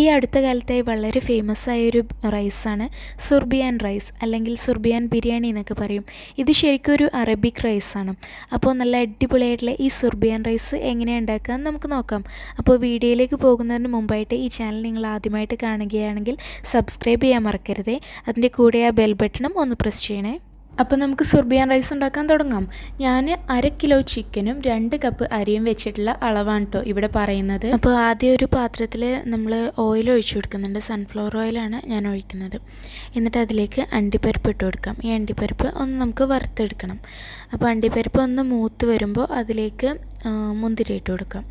ഈ അടുത്ത കാലത്തായി വളരെ ഫേമസ് ആയൊരു റൈസാണ് സുർബിയാൻ റൈസ് അല്ലെങ്കിൽ സുർബിയാൻ ബിരിയാണി എന്നൊക്കെ പറയും. ഇത് ശരിക്കും ഒരു അറബിക് റൈസാണ്. അപ്പോൾ നല്ല അടിപൊളിയായിട്ടുള്ള ഈ സുർബിയാൻ റൈസ് എങ്ങനെയാണ് ഉണ്ടാക്കുകയെന്ന് നമുക്ക് നോക്കാം. അപ്പോൾ വീഡിയോയിലേക്ക് പോകുന്നതിന് മുമ്പായിട്ട് ഈ ചാനൽ നിങ്ങൾ ആദ്യമായിട്ട് കാണുകയാണെങ്കിൽ സബ്സ്ക്രൈബ് ചെയ്യാൻ മറക്കരുതേ. അതിൻ്റെ കൂടെ ആ ബെൽ ബട്ടണും ഒന്ന് പ്രസ് ചെയ്യണേ. അപ്പോൾ നമുക്ക് സുർബിയാൻ റൈസ് ഉണ്ടാക്കാൻ തുടങ്ങാം. ഞാൻ 1/2 കിലോ ചിക്കനും 2 കപ്പ് അരിയും വെച്ചിട്ടുള്ള അളവാണ് കേട്ടോ ഇവിടെ പറയുന്നത്. അപ്പോൾ ആദ്യം ഒരു പാത്രത്തിൽ നമ്മൾ ഓയിൽ ഒഴിച്ചു കൊടുക്കുന്നുണ്ട്. സൺഫ്ലവർ ഓയിലാണ് ഞാൻ ഒഴിക്കുന്നത്. എന്നിട്ട് അതിലേക്ക് അണ്ടിപ്പരിപ്പ് ഇട്ട് കൊടുക്കാം. ഈ അണ്ടിപ്പരിപ്പ് ഒന്ന് നമുക്ക് വറുത്തെടുക്കണം. അപ്പോൾ അണ്ടിപ്പരിപ്പ് ഒന്ന് മൂത്ത് വരുമ്പോൾ അതിലേക്ക് മുന്തിരി ഇട്ട് കൊടുക്കാം.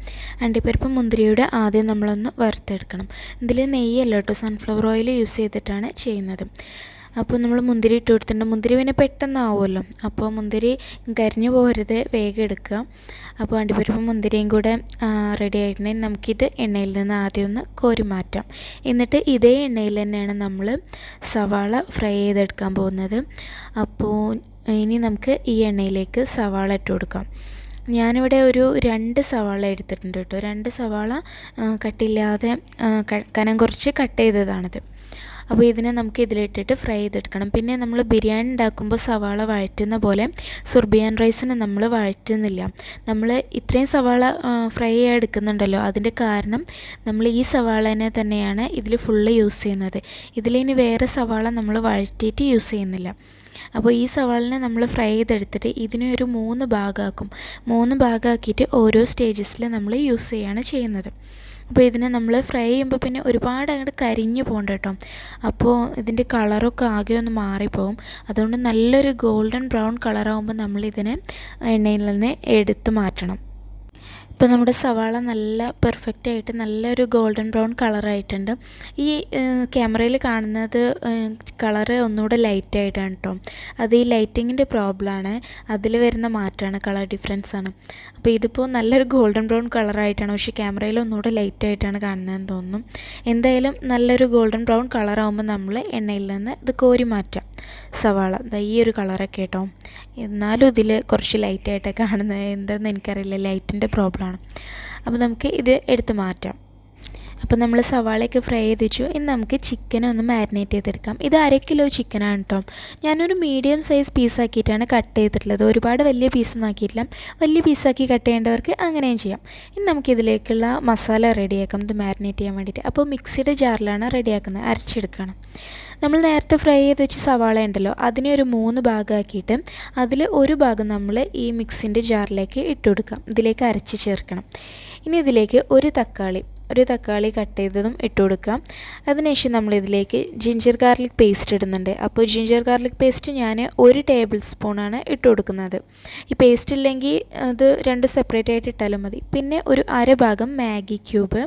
അണ്ടിപ്പരിപ്പ് മുന്തിരിയുടെ ആദ്യം നമ്മളൊന്ന് വറുത്തെടുക്കണം. ഇതിൽ നെയ്യല്ല കേട്ടോ, സൺഫ്ലവർ ഓയിൽ യൂസ് ചെയ്തിട്ടാണ് ചെയ്യുന്നത്. അപ്പോൾ നമ്മൾ മുന്തിരി ഇട്ട് കൊടുത്തിട്ടുണ്ട്. മുന്തിരി പിന്നെ പെട്ടെന്നാവുമല്ലോ, അപ്പോൾ മുന്തിരി കരിഞ്ഞു പോകരുത്, വേഗം എടുക്കുക. അപ്പോൾ അണ്ടിപ്പരിപ്പും മുന്തിരിയും കൂടെ റെഡി ആയിട്ടുണ്ടെങ്കിൽ നമുക്കിത് എണ്ണയിൽ നിന്ന് ആദ്യം ഒന്ന് കോരി മാറ്റാം. എന്നിട്ട് ഇതേ എണ്ണയിൽ തന്നെയാണ് നമ്മൾ സവാള ഫ്രൈ ചെയ്തെടുക്കാൻ പോകുന്നത്. അപ്പോൾ ഇനി നമുക്ക് ഈ എണ്ണയിലേക്ക് സവാള ഇട്ട് കൊടുക്കാം. ഞാനിവിടെ ഒരു 2 സവാള എടുത്തിട്ടുണ്ട് കേട്ടോ. 2 സവാള കട്ടില്ലാതെ കനം കുറച്ച് കട്ട് ചെയ്തതാണിത്. അപ്പോൾ ഇതിനെ നമുക്ക് ഇതിലിട്ടിട്ട് ഫ്രൈ ചെയ്തെടുക്കണം. പിന്നെ നമ്മൾ ബിരിയാണി ഉണ്ടാക്കുമ്പോൾ സവാള വഴറ്റുന്ന പോലെ സുർബിയാൻ റൈസിന് നമ്മൾ വഴറ്റുന്നില്ല. നമ്മൾ ഇത്രയും സവാള ഫ്രൈ എടുക്കുന്നുണ്ടല്ലോ, അതിൻ്റെ കാരണം നമ്മൾ ഈ സവാളനെ തന്നെയാണ് ഇതിൽ ഫുള്ള് യൂസ് ചെയ്യുന്നത്. ഇതിലിനി വേറെ സവാള നമ്മൾ വഴറ്റിയിട്ട് യൂസ് ചെയ്യുന്നില്ല. അപ്പോൾ ഈ സവാളിനെ നമ്മൾ ഫ്രൈ ചെയ്തെടുത്തിട്ട് ഇതിനെ ഒരു 3 ഭാഗമാക്കും. 3 ഭാഗമാക്കിയിട്ട് ഓരോ സ്റ്റേജസിൽ നമ്മൾ യൂസ് ചെയ്യുകയാണ് ചെയ്യുന്നത്. അപ്പോൾ ഇതിനെ നമ്മൾ ഫ്രൈ ചെയ്യുമ്പോൾ പിന്നെ ഒരുപാട് അങ്ങോട്ട് കരിഞ്ഞു പോകണ്ട കേട്ടോ. അപ്പോൾ ഇതിൻ്റെ കളറൊക്കെ ആകെ ഒന്ന് മാറിപ്പോവും. അതുകൊണ്ട് നല്ലൊരു ഗോൾഡൻ ബ്രൗൺ കളറാകുമ്പോൾ നമ്മളിതിനെ എണ്ണയിൽ നിന്ന് എടുത്ത് മാറ്റണം. ഇപ്പോൾ നമ്മുടെ സവാള നല്ല പെർഫെക്റ്റായിട്ട് നല്ലൊരു ഗോൾഡൻ ബ്രൗൺ കളറായിട്ടുണ്ട്. ഈ ക്യാമറയിൽ കാണുന്നത് കളറ് ഒന്നുകൂടെ ലൈറ്റായിട്ടാണ് കേട്ടോ. അത് ഈ ലൈറ്റിങ്ങിൻ്റെ പ്രോബ്ലമാണ്, അതിൽ വരുന്ന മാറ്റമാണ്, കളർ ഡിഫറൻസാണ്. അപ്പോൾ ഇതിപ്പോൾ നല്ലൊരു ഗോൾഡൻ ബ്രൗൺ കളറായിട്ടാണ്, പക്ഷേ ക്യാമറയിൽ ഒന്നുകൂടെ ലൈറ്റായിട്ടാണ് കാണുന്നതെന്ന് തോന്നുന്നു. എന്തായാലും നല്ലൊരു ഗോൾഡൻ ബ്രൗൺ കളറാകുമ്പോൾ നമ്മൾ എണ്ണയിൽ നിന്ന് ഇത് കോരി മാറ്റാം. സവാള ഈ ഒരു കളറൊക്കെ കേട്ടോ. എന്നാലും ഇതിൽ കുറച്ച് ലൈറ്റായിട്ടൊക്കെ കാണുന്നത് എന്താണെന്ന് എനിക്കറിയില്ല, ലൈറ്റിൻ്റെ പ്രോബ്ലമാണ്. അപ്പോൾ നമുക്ക് ഇത് എടുത്ത് മാറ്റാം. അപ്പോൾ നമ്മൾ സവാളയൊക്കെ ഫ്രൈ ചെയ്ത് വെച്ചു. ഇനി നമുക്ക് ചിക്കനെ ഒന്ന് മാരിനേറ്റ് ചെയ്തെടുക്കാം. ഇത് 1/2 കിലോ ചിക്കനാണ് കേട്ടോ. ഞാനൊരു മീഡിയം സൈസ് പീസാക്കിയിട്ടാണ് കട്ട് ചെയ്തിട്ടുള്ളത്. ഒരുപാട് വലിയ പീസൊന്നും ആക്കിയിട്ടില്ല. വലിയ പീസാക്കി കട്ട് ചെയ്യേണ്ടവർക്ക് അങ്ങനെയും ചെയ്യാം. ഇനി നമുക്കിതിലേക്കുള്ള മസാല റെഡിയാക്കാം, ഇത് മാരിനേറ്റ് ചെയ്യാൻ വേണ്ടിയിട്ട്. അപ്പോൾ മിക്സിയുടെ ജാറിലാണ് റെഡിയാക്കുന്നത്, അരച്ചെടുക്കണം. നമ്മൾ നേരത്തെ ഫ്രൈ ചെയ്ത് വെച്ച് സവാള ഉണ്ടല്ലോ, അതിനെ ഒരു 3 ഭാഗമാക്കിയിട്ട് അതിൽ ഒരു ഭാഗം നമ്മൾ ഈ മിക്സിൻ്റെ ജാറിലേക്ക് ഇട്ട് കൊടുക്കാം. ഇതിലേക്ക് അരച്ച് ചേർക്കണം. ഇനി ഇതിലേക്ക് ഒരു തക്കാളി കട്ട് ചെയ്തതും ഇട്ട് കൊടുക്കാം. അതിനുശേഷം നമ്മളിതിലേക്ക് ജിഞ്ചർ ഗാർലിക് പേസ്റ്റ് ഇടുന്നുണ്ട്. അപ്പോൾ ജിഞ്ചർ ഗാർലിക് പേസ്റ്റ് ഞാൻ 1 ടേബിൾ സ്പൂണാണ് ഇട്ട് കൊടുക്കുന്നത്. ഈ പേസ്റ്റ് ഇല്ലെങ്കിൽ അത് 2 സെപ്പറേറ്റ് ആയിട്ട് ഇട്ടാലും മതി. പിന്നെ ഒരു 1/2 ഭാഗം മാഗി ക്യൂബ്,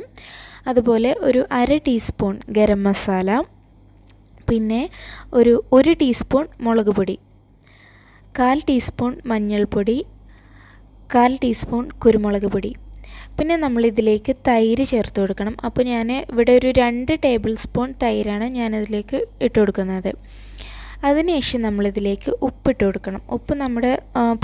അതുപോലെ ഒരു 1/2 ടീസ്പൂൺ ഗരം മസാല, പിന്നെ ഒരു 1 ടീസ്പൂൺ മുളക് പൊടി, 1/4 ടീസ്പൂൺ മഞ്ഞൾപ്പൊടി, 1/4 ടീസ്പൂൺ കുരുമുളക് പൊടി. പിന്നെ നമ്മളിതിലേക്ക് തൈര് ചേർത്ത് കൊടുക്കണം. അപ്പോൾ ഞാൻ ഇവിടെ ഒരു 2 ടേബിൾ സ്പൂൺ തൈരാണ് ഞാനതിലേക്ക് ഇട്ട് കൊടുക്കുന്നത്. അതിനുശേഷം നമ്മളിതിലേക്ക് ഉപ്പിട്ട് കൊടുക്കണം. ഉപ്പ് നമ്മുടെ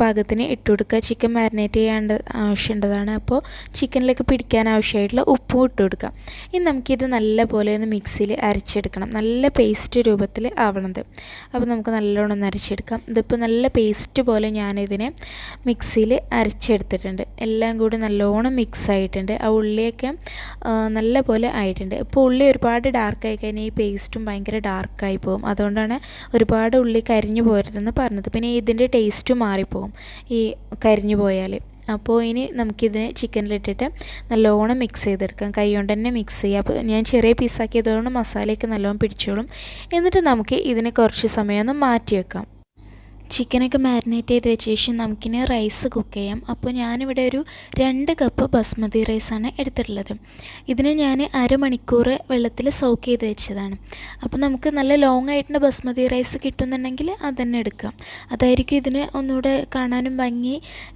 പാകത്തിന് ഇട്ട് കൊടുക്കുക. ചിക്കൻ മാരിനേറ്റ് ചെയ്യേണ്ട ആവശ്യമുള്ളതാണ്, അപ്പോൾ ചിക്കനിലേക്ക് പിടിക്കാൻ ആവശ്യമായിട്ടുള്ള ഉപ്പും ഇട്ട് കൊടുക്കുക. ഇനി നമുക്കിത് നല്ല പോലെ ഒന്ന് മിക്സിയിൽ അരച്ചെടുക്കണം. നല്ല പേസ്റ്റ് രൂപത്തിൽ ആവണത്. അപ്പോൾ നമുക്ക് നല്ലോണം ഒന്ന് അരച്ചെടുക്കാം. ഇതിപ്പോൾ നല്ല പേസ്റ്റ് പോലെ ഞാനിതിനെ മിക്സിയിൽ അരച്ചെടുത്തിട്ടുണ്ട്. എല്ലാം കൂടി നല്ലോണം മിക്സ് ആയിട്ടുണ്ട്. ആ ഉള്ളിയൊക്കെ നല്ല പോലെ ആയിട്ടുണ്ട്. ഇപ്പോൾ ഉള്ളി ഒരുപാട് ഡാർക്കായി കഴിഞ്ഞാൽ ഈ പേസ്റ്റും ഭയങ്കര ഡാർക്കായി പോകും. അതുകൊണ്ടാണ് ഒരുപാട് ഉള്ളി കരിഞ്ഞു പോരുതെന്ന് പറഞ്ഞത്. പിന്നെ ഇതിൻ്റെ ടേസ്റ്റ് മാറിപ്പോകും ഈ കരിഞ്ഞു പോയാൽ. അപ്പോൾ ഇനി നമുക്കിതിനെ ചിക്കനിലിട്ടിട്ട് നല്ലോണം മിക്സ് ചെയ്തെടുക്കാം. കൈ കൊണ്ട് തന്നെ മിക്സ് ചെയ്യുക. അപ്പോൾ ഞാൻ ചെറിയ പീസാക്കിയതുകൊണ്ട് മസാലയൊക്കെ നല്ലോണം പിടിച്ചോളും. എന്നിട്ട് നമുക്ക് ഇതിനെ കുറച്ച് സമയം ഒന്ന് മാറ്റി വെക്കാം. ചിക്കനൊക്കെ മാരിനേറ്റ് ചെയ്ത് വെച്ച ശേഷം നമുക്കിനി റൈസ് കുക്ക് ചെയ്യാം. അപ്പോൾ ഞാനിവിടെ ഒരു 2 കപ്പ് ബസ്മതി റൈസാണ് എടുത്തിട്ടുള്ളത്. ഇതിന് ഞാൻ 1/2 മണിക്കൂർ വെള്ളത്തിൽ സോക്ക് ചെയ്ത് വെച്ചതാണ്. അപ്പോൾ നമുക്ക് നല്ല ലോങ് ആയിട്ടുള്ള ബസ്മതി റൈസ് കിട്ടുന്നുണ്ടെങ്കിൽ അത് തന്നെ എടുക്കാം. അതായിരിക്കും ഇതിന് ഒന്നുകൂടെ കാണാനും ഭംഗി.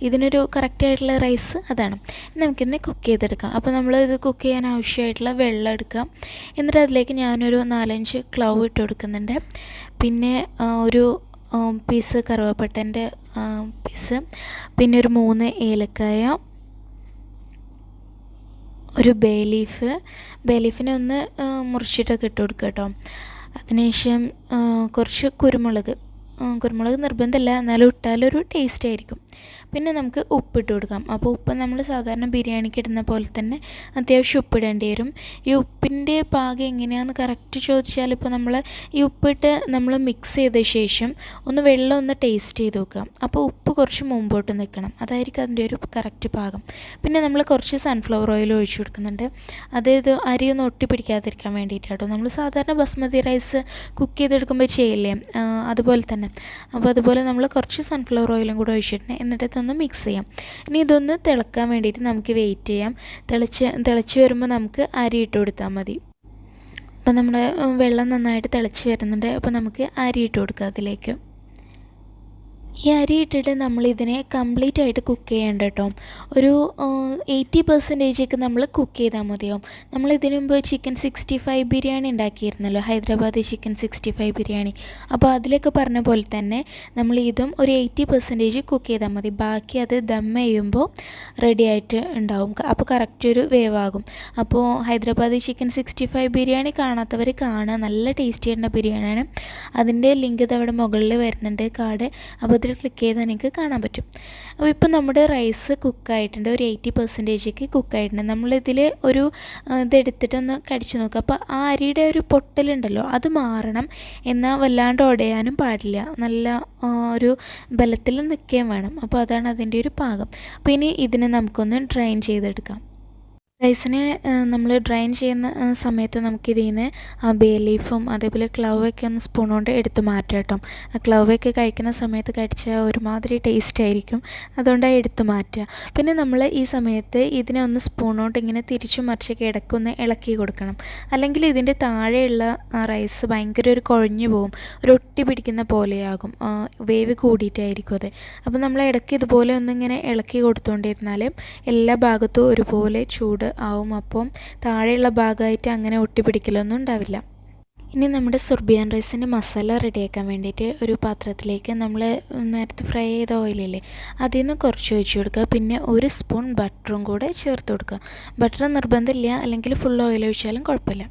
ഇതിനൊരു കറക്റ്റായിട്ടുള്ള റൈസ് അതാണ്. നമുക്കിതിനെ കുക്ക് ചെയ്തെടുക്കാം. അപ്പോൾ നമ്മൾ ഇത് കുക്ക് ചെയ്യാൻ ആവശ്യമായിട്ടുള്ള വെള്ളം എടുക്കാം. എന്നിട്ട് അതിലേക്ക് ഞാനൊരു 4-5 ക്ലൗ ഇട്ട് കൊടുക്കുന്നുണ്ട്. പിന്നെ ഒരു പീസ് കറുവപ്പട്ടൻ്റെ പീസ്, പിന്നെ ഒരു 3 ഏലക്കായ, ഒരു ബേ ലീഫിനെ ഒന്ന് മുറിച്ചിട്ടൊക്കെ ഇട്ട് കൊടുക്കുക കേട്ടോ. അതിനുശേഷം കുറച്ച് കുരുമുളക് നിർബന്ധമല്ല, എന്നാലും ഇട്ടാലൊരു ടേസ്റ്റ് ആയിരിക്കും. പിന്നെ നമുക്ക് ഉപ്പിട്ട് കൊടുക്കാം. അപ്പോൾ ഉപ്പ് നമ്മൾ സാധാരണ ബിരിയാണിക്ക് ഇടുന്ന പോലെ തന്നെ അത്യാവശ്യം ഉപ്പിടേണ്ടി വരും. ഈ ഉപ്പിൻ്റെ പാകം എങ്ങനെയാണെന്ന് കറക്റ്റ് ചോദിച്ചാൽ ഇപ്പോൾ നമ്മൾ ഈ ഉപ്പിട്ട് നമ്മൾ മിക്സ് ചെയ്ത ശേഷം വെള്ളം ഒന്ന് ടേസ്റ്റ് ചെയ്ത് നോക്കുക. അപ്പോൾ ഉപ്പ് കുറച്ച് മുമ്പോട്ട് നിൽക്കണം, അതായിരിക്കും അതിൻ്റെ ഒരു കറക്റ്റ് പാകം. പിന്നെ നമ്മൾ കുറച്ച് സൺഫ്ലവർ ഓയിൽ ഒഴിച്ചു കൊടുക്കുന്നുണ്ട്. അതായത് അരിയൊന്നും ഒട്ടിപ്പിടിക്കാതിരിക്കാൻ വേണ്ടിയിട്ടാട്ടോ. നമ്മൾ സാധാരണ ബസ്മതി റൈസ് കുക്ക് ചെയ്തെടുക്കുമ്പോൾ ചെയ്യില്ലേ, അതുപോലെ തന്നെ. അപ്പോൾ അതുപോലെ നമ്മൾ കുറച്ച് സൺഫ്ലവർ ഓയിലും കൂടെ ഒഴിച്ചിട്ടുണ്ട്. എന്നിട്ട് ഇതൊന്ന് മിക്സ് ചെയ്യാം. ഇനി ഇതൊന്ന് തിളക്കാൻ വേണ്ടിയിട്ട് നമുക്ക് വെയിറ്റ് ചെയ്യാം. തിളച്ച് വരുമ്പോൾ നമുക്ക് അരി ഇട്ട് കൊടുത്താൽ മതി. അപ്പോൾ നമ്മുടെ വെള്ളം നന്നായിട്ട് തിളച്ച് വരുന്നുണ്ട്. അപ്പോൾ നമുക്ക് അരി ഇട്ട് കൊടുക്കാം അതിലേക്ക്. ഈ അരി ഇട്ടിട്ട് നമ്മളിതിനെ കംപ്ലീറ്റ് ആയിട്ട് കുക്ക് ചെയ്യേണ്ട കേട്ടോ. ഒരു 80% നമ്മൾ കുക്ക് ചെയ്താൽ മതിയാവും. നമ്മളിതിനു മുമ്പ് ചിക്കൻ 65 ബിരിയാണി ഉണ്ടാക്കിയിരുന്നല്ലോ, ഹൈദരാബാദി ചിക്കൻ 65 ബിരിയാണി. അപ്പോൾ അതിലൊക്കെ പറഞ്ഞ പോലെ തന്നെ നമ്മൾ ഇതും ഒരു 80% കുക്ക് ചെയ്താൽ മതി. ബാക്കി അത് ദം ചെയ്യുമ്പോൾ റെഡി ആയിട്ട് ഉണ്ടാവും. അപ്പോൾ കറക്റ്റ് ഒരു വേവാകും. അപ്പോൾ ഹൈദരാബാദി ചിക്കൻ 65 ബിരിയാണി കാണാത്തവർ കാണുക, നല്ല ടേസ്റ്റി ആയിട്ടുള്ള ബിരിയാണിയാണ്. അതിൻ്റെ ലിങ്ക് ഇത് അവിടെ മുകളിൽ വരുന്നുണ്ട്, കാർഡ്. അപ്പോൾ അതിൽ ക്ലിക്ക് ചെയ്താൽ എനിക്ക് കാണാൻ പറ്റും. അപ്പോൾ ഇപ്പോൾ നമ്മുടെ റൈസ് കുക്കായിട്ടുണ്ട്, ഒരു 80% കുക്കായിട്ടുണ്ട്. നമ്മളിതിൽ ഒരു ഇതെടുത്തിട്ടൊന്ന് കടിച്ചു നോക്കുക. അപ്പോൾ ആ അരിയുടെ ഒരു പൊട്ടലുണ്ടല്ലോ അത് മാറണം, എന്നാൽ വല്ലാണ്ട് ഉടയാനും പാടില്ല, നല്ല ഒരു ബലത്തിൽ നിൽക്കുകയും വേണം. അപ്പോൾ അതാണ് അതിൻ്റെ ഒരു പാകം. അപ്പോൾ ഇനി ഇതിനെ നമുക്കൊന്ന് ഡ്രൈൻ ചെയ്തെടുക്കാം. റൈസിനെ നമ്മൾ ഡ്രൈൻ ചെയ്യുന്ന സമയത്ത് നമുക്കിതിൽ നിന്ന് ബേ ലീഫും അതേപോലെ ക്ലൗവൊക്കെ ഒന്ന് സ്പൂൺ കൊണ്ട് എടുത്ത് മാറ്റാം കേട്ടോ. ആ ക്ലൗവൊക്കെ കഴിക്കുന്ന സമയത്ത് കഴിച്ചാൽ ഒരുമാതിരി ടേസ്റ്റ് ആയിരിക്കും, അതുകൊണ്ടാണ് എടുത്ത് മാറ്റുക. പിന്നെ നമ്മൾ ഈ സമയത്ത് ഇതിനെ ഒന്ന് സ്പൂൺ കൊണ്ട് ഇങ്ങനെ തിരിച്ചു മറിച്ചൊക്കെ ഇടയ്ക്കൊന്ന് ഇളക്കി കൊടുക്കണം. അല്ലെങ്കിൽ ഇതിൻ്റെ താഴെയുള്ള റൈസ് ഭയങ്കര ഒരു കുഴഞ്ഞു പോകും, ഒരു ഒട്ടി പിടിക്കുന്ന പോലെയാകും, വേവ് കൂടിയിട്ടായിരിക്കും അത്. അപ്പോൾ നമ്മൾ ഇടയ്ക്ക് ഇതുപോലെ ഒന്നിങ്ങനെ ഇളക്കി കൊടുത്തുകൊണ്ടിരുന്നാൽ എല്ലാ ഭാഗത്തും ഒരുപോലെ ചൂട് ആവും. അപ്പം താഴെയുള്ള ഭാഗമായിട്ട് അങ്ങനെ ഒട്ടിപ്പിടിക്കലൊന്നും ഉണ്ടാവില്ല. ഇനി നമ്മുടെ സുർബിയാൻ റൈസിൻ്റെ മസാല റെഡിയാക്കാൻ വേണ്ടിയിട്ട് ഒരു പാത്രത്തിലേക്ക് നമ്മൾ നേരത്തെ ഫ്രൈ ചെയ്ത ഓയിലില്ലേ അതിൽ നിന്ന് കുറച്ച് ഒഴിച്ച് കൊടുക്കുക. പിന്നെ ഒരു സ്പൂൺ ബട്ടറും കൂടെ ചേർത്ത് കൊടുക്കുക. ബട്ടർ നിർബന്ധമില്ല, അല്ലെങ്കിൽ ഫുൾ ഓയിൽ ഒഴിച്ചാലും കുഴപ്പമില്ല.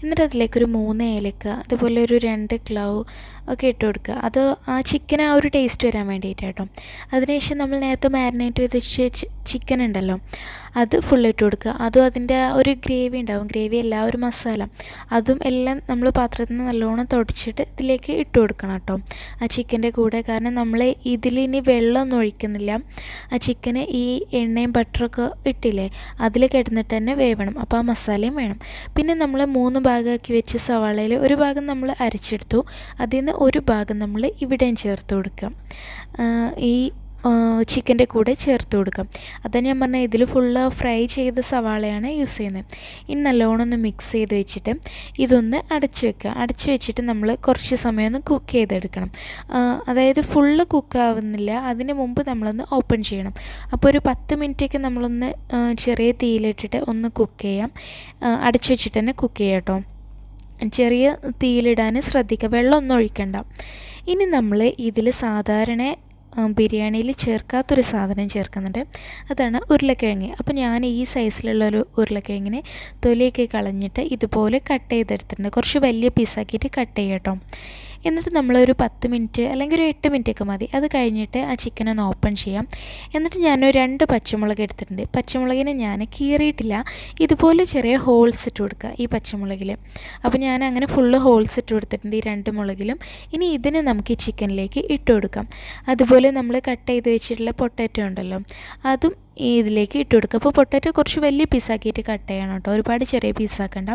എന്നിട്ട് അതിലേക്കൊരു 3 ഏലക്ക, അതുപോലെ ഒരു 2 ക്ലൗ ഒക്കെ ഇട്ട് കൊടുക്കുക. അത് ആ ചിക്കൻ ആ ഒരു ടേസ്റ്റ് വരാൻ വേണ്ടിയിട്ടാണ് കേട്ടോ. അതിനുശേഷം നമ്മൾ നേരത്തെ മാരിനേറ്റ് ചെയ്ത് വെച്ച ചിക്കൻ ഉണ്ടല്ലോ അത് ഫുൾ ഇട്ട് കൊടുക്കുക. അതും അതിൻ്റെ ഒരു ഗ്രേവി ഉണ്ടാവും, ഗ്രേവി അല്ല ഒരു മസാല, അതും എല്ലാം നമ്മൾ പാത്രത്തിൽ നിന്ന് നല്ലോണം തുടച്ചിട്ട് ഇതിലേക്ക് ഇട്ട് കൊടുക്കണം കേട്ടോ ആ ചിക്കൻ്റെ കൂടെ. കാരണം നമ്മൾ ഇതിലിനി വെള്ളമൊന്നും ഒഴിക്കുന്നില്ല, ആ ചിക്കന് ഈ എണ്ണയും ബട്ടറൊക്കെ ഇട്ടില്ലേ അതിൽ കിടന്നിട്ട് തന്നെ വേവണം. അപ്പോൾ ആ മസാലയും വേണം. പിന്നെ നമ്മൾ 3 ഭാഗമാക്കി വെച്ച സവാളയിൽ ഒരു ഭാഗം നമ്മൾ അരച്ചെടുത്തു, അതിൽ നിന്ന് ഒരു ഭാഗം നമ്മൾ ഇവിടെയും ചേർത്ത് കൊടുക്കാം, ഈ ചിക്കൻ്റെ കൂടെ ചേർത്ത് കൊടുക്കാം. അതാണ് ഞാൻ പറഞ്ഞത്, ഇതിൽ ഫുള്ള് ഫ്രൈ ചെയ്ത സവാളയാണ് യൂസ് ചെയ്യുന്നത്. ഇനി നല്ലോണം ഒന്ന് മിക്സ് ചെയ്ത് വെച്ചിട്ട് ഇതൊന്ന് അടച്ച് വെക്കുക. അടച്ച് വെച്ചിട്ട് നമ്മൾ കുറച്ച് സമയം ഒന്ന് കുക്ക് ചെയ്തെടുക്കണം. അതായത് ഫുള്ള് കുക്കാവുന്നില്ല, അതിന് മുമ്പ് നമ്മളൊന്ന് ഓപ്പൺ ചെയ്യണം. അപ്പോൾ ഒരു 10 മിനിറ്റൊക്കെ നമ്മളൊന്ന് ചെറിയ തീയിലിട്ടിട്ട് ഒന്ന് കുക്ക് ചെയ്യാം. അടച്ച് വെച്ചിട്ട് തന്നെ കുക്ക് ചെയ്യാം കേട്ടോ. ചെറിയ തീയിലിടാൻ ശ്രദ്ധിക്കുക, വെള്ളമൊന്നും ഒഴിക്കണ്ട. ഇനി നമ്മൾ ഇതിൽ സാധാരണ ബിരിയാണിയിൽ ചേർക്കാത്തൊരു സാധനം ചേർക്കുന്നുണ്ട്, അതാണ് ഉരുളക്കിഴങ്ങ്. അപ്പോൾ ഞാൻ ഈ സൈസിലുള്ളൊരു ഉരുളക്കിഴങ്ങിനെ തൊലിയൊക്കെ കളഞ്ഞിട്ട് ഇതുപോലെ കട്ട് ചെയ്തെടുത്തിട്ടുണ്ട്. കുറച്ച് വലിയ പീസാക്കിയിട്ട് കട്ട് ചെയ്യാം കേട്ടോ. എന്നിട്ട് നമ്മളൊരു 10 മിനിറ്റ് അല്ലെങ്കിൽ ഒരു 8 മിനിറ്റൊക്കെ മതി. അത് കഴിഞ്ഞിട്ട് ആ ചിക്കൻ ഒന്ന് ഓപ്പൺ ചെയ്യാം. എന്നിട്ട് ഞാനൊരു 2 പച്ചമുളക് എടുത്തിട്ടുണ്ട്. പച്ചമുളകിനെ ഞാൻ കീറിയിട്ടില്ല, ഇതുപോലെ ചെറിയ ഹോൾസ് ഇട്ട് കൊടുക്കുക ഈ പച്ചമുളകിൽ. അപ്പോൾ ഞാൻ അങ്ങനെ ഫുള്ള് ഹോൾസ് ഇട്ട് കൊടുത്തിട്ടുണ്ട് ഈ 2 മുളകിലും. ഇനി ഇതിന് നമുക്ക് ഈ ചിക്കനിലേക്ക് ഇട്ട് കൊടുക്കാം. അതുപോലെ നമ്മൾ കട്ട് ചെയ്ത് വെച്ചിട്ടുള്ള പൊട്ടാറ്റോ ഉണ്ടല്ലോ അതും ഇതിലേക്ക് ഇട്ട് കൊടുക്കുക. അപ്പോൾ പൊട്ടാറ്റോ കുറച്ച് വലിയ പീസാക്കിയിട്ട് കട്ട് ചെയ്യണം കേട്ടോ, ഒരുപാട് ചെറിയ പീസാക്കണ്ട.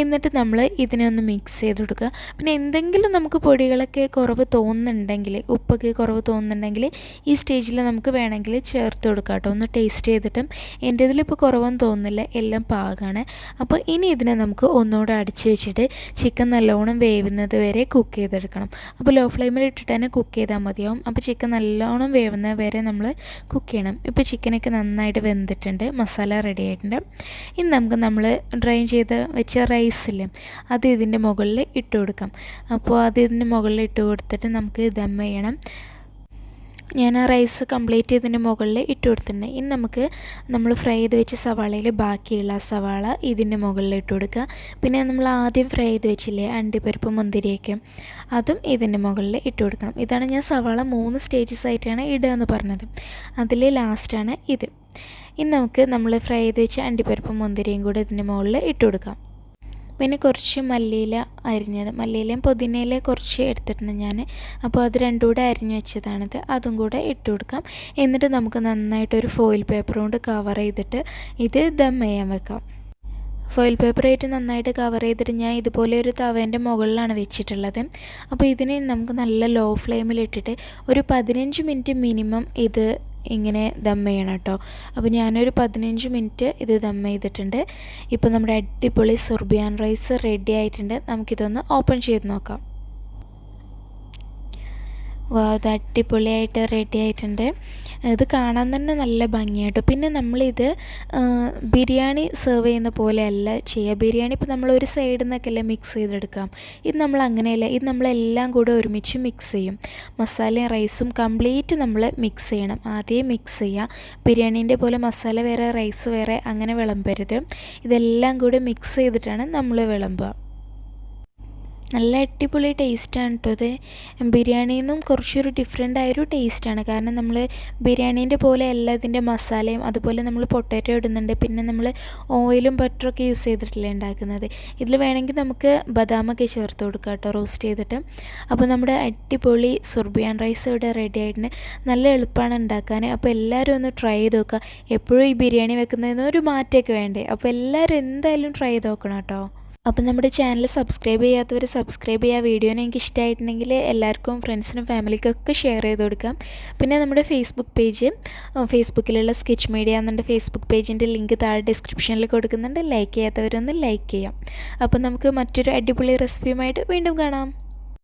എന്നിട്ട് നമ്മൾ ഇതിനെ ഒന്ന് മിക്സ് ചെയ്ത് കൊടുക്കുക. പിന്നെ എന്തെങ്കിലും നമുക്ക് പൊടികളൊക്കെ കുറവ് തോന്നുന്നുണ്ടെങ്കിൽ, ഉപ്പൊക്കെ കുറവ് തോന്നുന്നുണ്ടെങ്കിൽ ഈ സ്റ്റേജിൽ നമുക്ക് വേണമെങ്കിൽ ചേർത്ത് കൊടുക്കാം കേട്ടോ, ഒന്ന് ടേസ്റ്റ് ചെയ്തിട്ടും. എൻ്റെ ഇതിലിപ്പോൾ കുറവൊന്നും തോന്നുന്നില്ല, എല്ലാം പാകമാണ്. അപ്പോൾ ഇനി ഇതിനെ നമുക്ക് ഒന്നുകൂടെ അടിച്ച് വെച്ചിട്ട് ചിക്കൻ നല്ലോണം വേവുന്നത് വരെ കുക്ക് ചെയ്തെടുക്കണം. അപ്പോൾ ലോ ഫ്ലെയിമിൽ ഇട്ടിട്ട് തന്നെ കുക്ക് ചെയ്താൽ മതിയാവും. അപ്പോൾ ചിക്കൻ നല്ലോണം വേവുന്നത് വരെ നമ്മൾ കുക്ക് ചെയ്യണം. ഇപ്പോൾ ചിക്കനൊക്കെ നന്നായിട്ട് വെന്തിട്ടുണ്ട്, മസാല റെഡി ആയിട്ടുണ്ട്. ഇനി നമുക്ക് നമ്മൾ ഡ്രൈൻ ചെയ്ത് വെച്ച റൈസില്ലേ അത് ഇതിൻ്റെ മുകളിൽ ഇട്ട് കൊടുക്കാം. അപ്പോൾ അത് ഇതിൻ്റെ മുകളിൽ ഇട്ട് കൊടുത്തിട്ട് നമുക്ക് ദം ചെയ്യണം. ഞാൻ ആ റൈസ് കംപ്ലീറ്റ് ചെയ്തതിന് മുകളിൽ ഇട്ട് കൊടുത്തിട്ടുണ്ട്. ഇനി നമുക്ക് നമ്മൾ ഫ്രൈ ചെയ്ത് വെച്ച സവാളയിൽ ബാക്കിയുള്ള സവാള ഇതിൻ്റെ മുകളിൽ ഇട്ട് കൊടുക്കുക. പിന്നെ നമ്മൾ ആദ്യം ഫ്രൈ ചെയ്ത് വെച്ചില്ലേ അണ്ടിപ്പരിപ്പ് മുന്തിരിയൊക്കെ, അതും ഇതിൻ്റെ മുകളിൽ ഇട്ട് കൊടുക്കണം. ഇതാണ് ഞാൻ സവാള 3 സ്റ്റേജസ് ആയിട്ടാണ് ഇടുക എന്ന് പറഞ്ഞത്. അതിൽ ലാസ്റ്റാണ് ഇത്. ഇനി നമുക്ക് നമ്മൾ ഫ്രൈ ചെയ്ത് വെച്ച അണ്ടിപ്പരിപ്പും മുന്തിരിയും കൂടെ ഇതിൻ്റെ മുകളിൽ ഇട്ട് കൊടുക്കാം. പിന്നെ കുറച്ച് മല്ലിയില അരിഞ്ഞത്, മല്ലിയിലയും പുതിനയില കുറച്ച് എടുത്തിട്ടുണ്ട് ഞാൻ. അപ്പോൾ അത് രണ്ടും കൂടെ അരിഞ്ഞ് വെച്ചതാണിത്, അതും കൂടെ ഇട്ട് കൊടുക്കാം. എന്നിട്ട് നമുക്ക് നന്നായിട്ടൊരു ഫോയിൽ പേപ്പർ കൊണ്ട് കവർ ചെയ്തിട്ട് ഇത് ദം ചെയ്യാൻ വെക്കാം. ഫോയിൽ പേപ്പറായിട്ട് നന്നായിട്ട് കവർ ചെയ്തിട്ട് ഞാൻ ഇതുപോലെ ഒരു തവേൻ്റെ മുകളിലാണ് വെച്ചിട്ടുള്ളത്. അപ്പോൾ ഇതിനെ നമുക്ക് നല്ല ലോ ഫ്ലെയിമിലിട്ടിട്ട് ഒരു 15 മിനിറ്റ് മിനിമം ഇത് ഇങ്ങനെ ദം ചെയ്യണം കേട്ടോ. അപ്പോൾ ഞാനൊരു 15 മിനിറ്റ് ഇത് ദം ചെയ്തിട്ടുണ്ട്. ഇപ്പോൾ നമ്മുടെ അടിപൊളി സുർബിയാൻ റൈസ് റെഡി ആയിട്ടുണ്ട്. നമുക്കിതൊന്ന് ഓപ്പൺ ചെയ്ത് നോക്കാം. അത് അടിപൊളിയായിട്ട് റെഡി ആയിട്ടുണ്ട്. ഇത് കാണാൻ തന്നെ നല്ല ഭംഗിയായിട്ടോ. പിന്നെ നമ്മളിത് ബിരിയാണി സെർവ് ചെയ്യുന്ന പോലെയല്ല ചെയ്യുക. ബിരിയാണി ഇപ്പോൾ നമ്മളൊരു സൈഡിൽ നിന്നൊക്കെ അല്ലേ മിക്സ് ചെയ്തെടുക്കാം. ഇത് നമ്മൾ അങ്ങനെയല്ല, ഇത് നമ്മളെല്ലാം കൂടെ ഒരുമിച്ച് മിക്സ് ചെയ്യും. മസാലയും റൈസും കംപ്ലീറ്റ് നമ്മൾ മിക്സ് ചെയ്യണം. ആദ്യം മിക്സ് ചെയ്യുക. ബിരിയാണീൻ്റെ പോലെ മസാല വേറെ റൈസ് വേറെ അങ്ങനെ വിളമ്പരുത്. ഇതെല്ലാം കൂടെ മിക്സ് ചെയ്തിട്ടാണ് നമ്മൾ വിളമ്പുക. നല്ല അടിപൊളി ടേസ്റ്റാണ് കേട്ടോ ഇത്. ബിരിയാണിയിൽ നിന്നും കുറച്ചൊരു ഡിഫറെൻ്റ് ആയൊരു ടേസ്റ്റാണ്. കാരണം നമ്മൾ ബിരിയാണീൻ്റെ പോലെ അല്ല ഇതിൻ്റെ മസാലയും. അതുപോലെ നമ്മൾ പൊട്ടാറ്റോ ഇടുന്നുണ്ട്. പിന്നെ നമ്മൾ ഓയിലും ബട്ടറൊക്കെ യൂസ് ചെയ്തിട്ടല്ലേ ഉണ്ടാക്കുന്നത്. ഇതിൽ വേണമെങ്കിൽ നമുക്ക് ബദാമൊക്കെ ചേർത്ത് കൊടുക്കാം കേട്ടോ, റോസ്റ്റ് ചെയ്തിട്ട്. അപ്പോൾ നമ്മുടെ അടിപൊളി സുർബിയാൻ റൈസ് ഇവിടെ റെഡി ആയിട്ടുണ്ട്. നല്ല എളുപ്പമാണ് ഉണ്ടാക്കാൻ. അപ്പോൾ എല്ലാവരും ഒന്ന് ട്രൈ ചെയ്ത് നോക്കുക. എപ്പോഴും ഈ ബിരിയാണി വെക്കുന്നതിന് ഒരു മാറ്റമൊക്കെ വേണ്ടേ. അപ്പോൾ എല്ലാവരും എന്തായാലും ട്രൈ ചെയ്ത് നോക്കണം കേട്ടോ. അപ്പം നമ്മുടെ ചാനൽ സബ്സ്ക്രൈബ് ചെയ്യാത്തവർ സബ്സ്ക്രൈബ് ചെയ്യുക. വീഡിയോനെ എനിക്ക് ഇഷ്ടമായിട്ടുണ്ടെങ്കിൽ എല്ലാവർക്കും ഫ്രണ്ട്സിനും ഫാമിലിക്കൊക്കെ ഷെയർ ചെയ്ത് കൊടുക്കാം. പിന്നെ നമ്മുടെ ഫേസ്ബുക്ക് പേജ്, ഫേസ്ബുക്കിലുള്ള സ്കെച്ച് മീഡിയ എന്നുണ്ട് ഫേസ്ബുക്ക് പേജിൻ്റെ ലിങ്ക് താഴെ ഡിസ്ക്രിപ്ഷനിൽ കൊടുക്കുന്നുണ്ട്. ലൈക്ക് ചെയ്യാത്തവരൊന്ന് ലൈക്ക് ചെയ്യാം. അപ്പം നമുക്ക് മറ്റൊരു അടിപൊളി റെസിപ്പിയുമായിട്ട് വീണ്ടും കാണാം.